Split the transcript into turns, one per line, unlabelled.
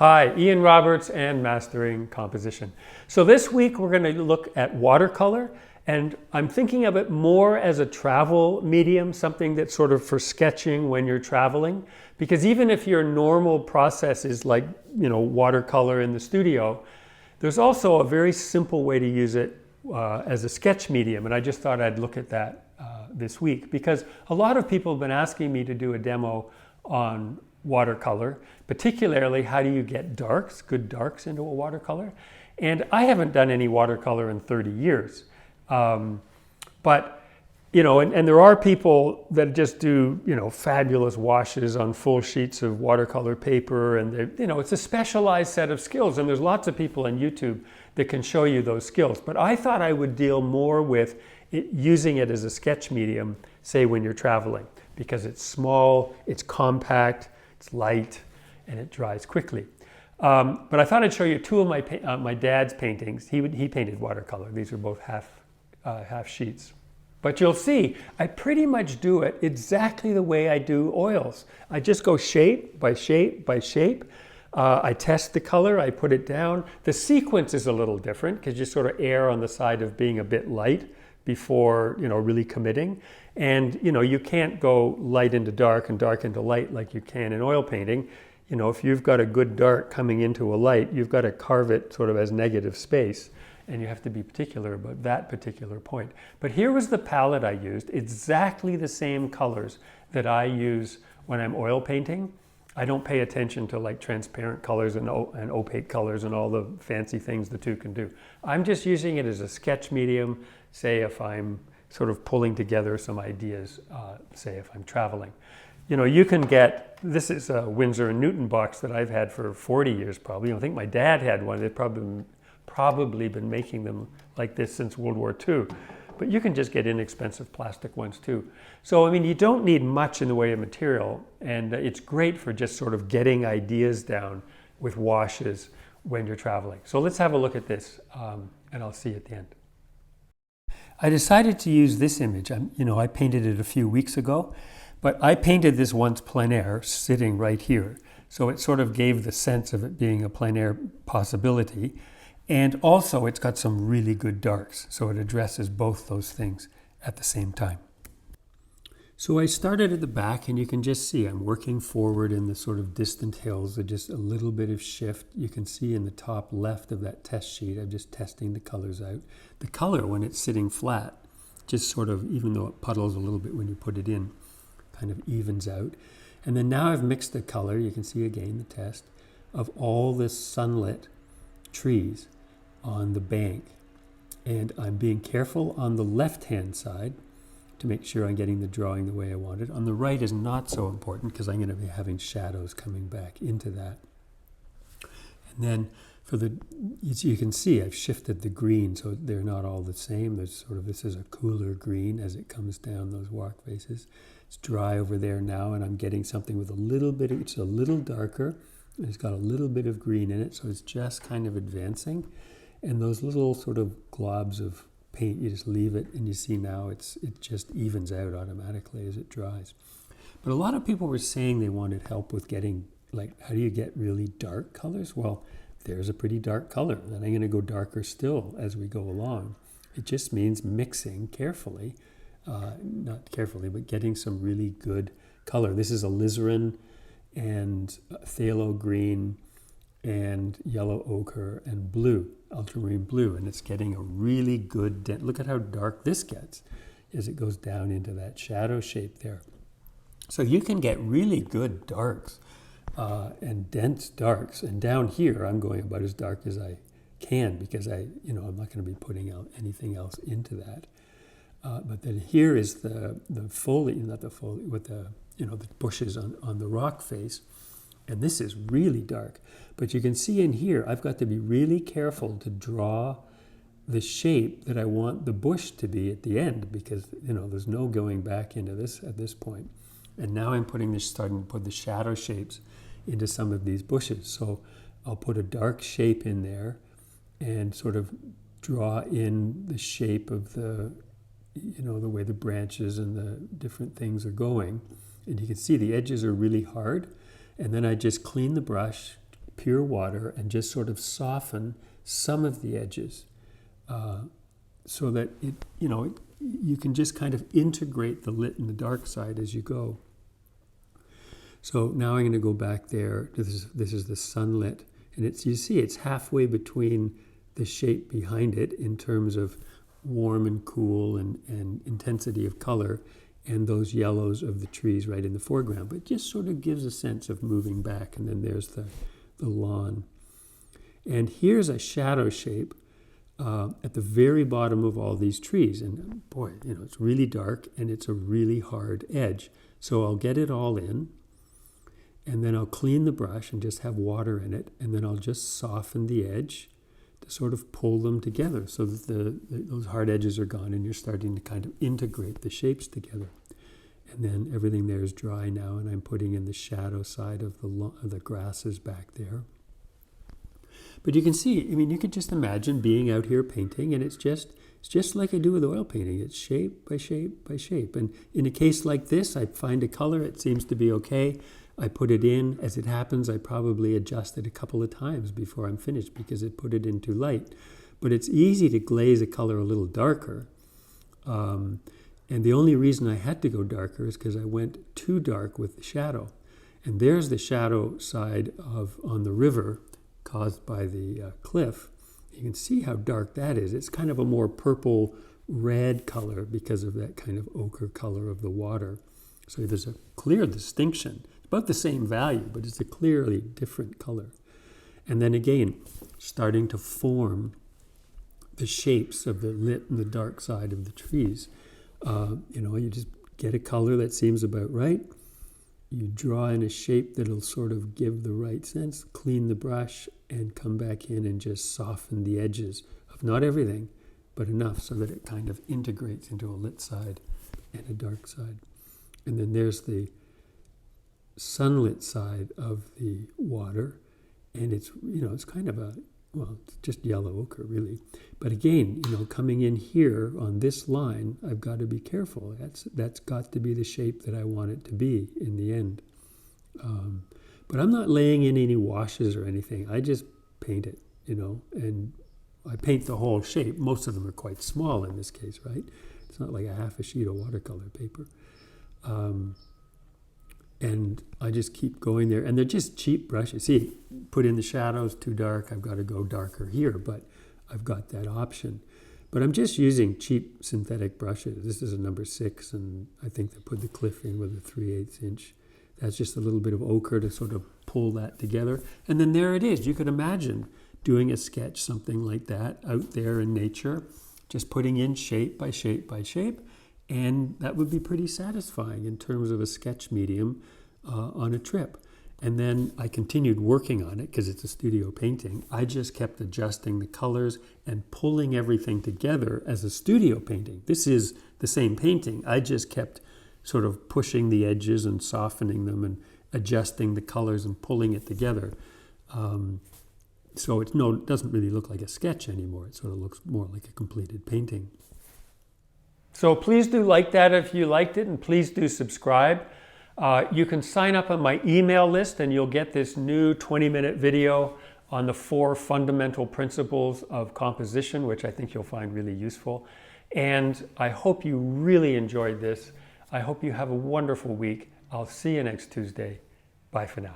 Hi, Ian Roberts and Mastering Composition. So this week we're going to look at watercolor, and I'm thinking of it more as a travel medium, something that's sort of for sketching when you're traveling. Because even if your normal process is like, watercolor in the studio, there's also a very simple way to use it as a sketch medium, and I just thought I'd look at that this week because a lot of people have been asking me to do a demo on watercolor, particularly how do you get darks, good darks into a watercolor. And I haven't done any watercolor in 30 years. But, and there are people that just do, fabulous washes on full sheets of watercolor paper, and it's a specialized set of skills, and there's lots of people on YouTube that can show you those skills. But I thought I would deal more with using it as a sketch medium, say when you're traveling, because it's small, it's compact, it's light, and it dries quickly. But I thought I'd show you two of my dad's paintings. He painted watercolor. These are both half sheets. But you'll see, I pretty much do it exactly the way I do oils. I just go shape by shape by shape. I test the color, I put it down. The sequence is a little different because you sort of err on the side of being a bit light before, really committing. And, you can't go light into dark and dark into light like you can in oil painting. If you've got a good dark coming into a light, you've got to carve it sort of as negative space. And you have to be particular about that particular point. But here was the palette I used, exactly the same colors that I use when I'm oil painting. I don't pay attention to like transparent colors and opaque colors and all the fancy things the two can do. I'm just using it as a sketch medium, say if I'm sort of pulling together some ideas, say if I'm traveling. You can get, this is a Winsor & Newton box that I've had for 40 years probably. I think my dad had one. They've probably been making them like this since World War II. But you can just get inexpensive plastic ones too. So, you don't need much in the way of material, and it's great for just sort of getting ideas down with washes when you're traveling. So let's have a look at this, and I'll see you at the end. I decided to use this image. I painted it a few weeks ago, but I painted this once plein air, sitting right here. So it sort of gave the sense of it being a plein air possibility. And also it's got some really good darks, so it addresses both those things at the same time. So I started at the back, and you can just see I'm working forward in the sort of distant hills. There's just a little bit of shift. You can see in the top left of that test sheet, I'm just testing the colors out. The color, when it's sitting flat, just sort of, even though it puddles a little bit when you put it in, kind of evens out. And then now I've mixed the color, you can see again the test, of all this sunlit trees on the bank. And I'm being careful on the left-hand side to make sure I'm getting the drawing the way I want it. On the right is not so important because I'm going to be having shadows coming back into that. And then you can see I've shifted the green so they're not all the same. There's sort of, this is a cooler green as it comes down those walk faces. It's dry over there now, and I'm getting something with a little bit it's a little darker. It's got a little bit of green in it, so it's just kind of advancing. And those little sort of globs of paint, you just leave it, and you see now it just evens out automatically as it dries. But a lot of people were saying they wanted help with getting, like, how do you get really dark colors? Well, there's a pretty dark color. Then I'm going to go darker still as we go along. It just means mixing carefully, not carefully, but getting some really good color. This is alizarin and phthalo green and yellow ochre and blue, ultramarine blue, and it's getting a really good dent. Look at how dark this gets as it goes down into that shadow shape there. So you can get really good darks and dense darks. And down here, I'm going about as dark as I can because I'm not going to be putting out anything else into that. But then here is the foliage, not the foliage, with the bushes on the rock face. And this is really dark. But you can see in here, I've got to be really careful to draw the shape that I want the bush to be at the end because, there's no going back into this at this point. And now I'm starting to put the shadow shapes into some of these bushes. So I'll put a dark shape in there and sort of draw in the shape of the way the branches and the different things are going. And you can see the edges are really hard. And then I just clean the brush, pure water and just sort of soften some of the edges so that you can just kind of integrate the lit and the dark side as you go. So now I'm going to go back there. This is the sunlit, and you see it's halfway between the shape behind it in terms of warm and cool and intensity of color, and those yellows of the trees right in the foreground. But it just sort of gives a sense of moving back, and then there's the lawn. And here's a shadow shape at the very bottom of all these trees. And boy, it's really dark, and it's a really hard edge. So I'll get it all in, and then I'll clean the brush and just have water in it, and then I'll just soften the edge to sort of pull them together so that those hard edges are gone, and you're starting to kind of integrate the shapes together. And then everything there is dry now, and I'm putting in the shadow side of the grasses back there. But you can see, you could just imagine being out here painting, and it's just like I do with oil painting. It's shape by shape by shape. And in a case like this, I find a color, it seems to be okay. I put it in. As it happens, I probably adjust it a couple of times before I'm finished because it put it in too light. But it's easy to glaze a color a little darker. And the only reason I had to go darker is because I went too dark with the shadow. And there's the shadow side on the river caused by the cliff. You can see how dark that is. It's kind of a more purple red color because of that kind of ochre color of the water. So there's a clear distinction. It's about the same value, but it's a clearly different color. And then again, starting to form the shapes of the lit and the dark side of the trees. You just get a color that seems about right. You draw in a shape that'll sort of give the right sense, clean the brush, and come back in and just soften the edges of not everything, but enough so that it kind of integrates into a lit side and a dark side. And then there's the sunlit side of the water, and it's kind of it's just yellow ochre really. But again, coming in here on this line, I've got to be careful. That's got to be the shape that I want it to be in the end. But I'm not laying in any washes or anything. I just paint it, and I paint the whole shape. Most of them are quite small in this case, right? It's not like a half a sheet of watercolor paper. And I just keep going there. And they're just cheap brushes. See, put in the shadows, too dark. I've got to go darker here, but I've got that option. But I'm just using cheap synthetic brushes. This is a number 6, and I think they put the cliff in with a 3/8 inch. That's just a little bit of ochre to sort of pull that together. And then there it is. You could imagine doing a sketch, something like that, out there in nature, just putting in shape by shape by shape. And that would be pretty satisfying in terms of a sketch medium on a trip. And then I continued working on it because it's a studio painting. I just kept adjusting the colors and pulling everything together as a studio painting. This is the same painting. I just kept sort of pushing the edges and softening them and adjusting the colors and pulling it together. So it doesn't really look like a sketch anymore. It sort of looks more like a completed painting. So please do like that if you liked it, and please do subscribe. You can sign up on my email list and you'll get this new 20-minute video on the 4 fundamental principles of composition, which I think you'll find really useful. And I hope you really enjoyed this. I hope you have a wonderful week. I'll see you next Tuesday. Bye for now.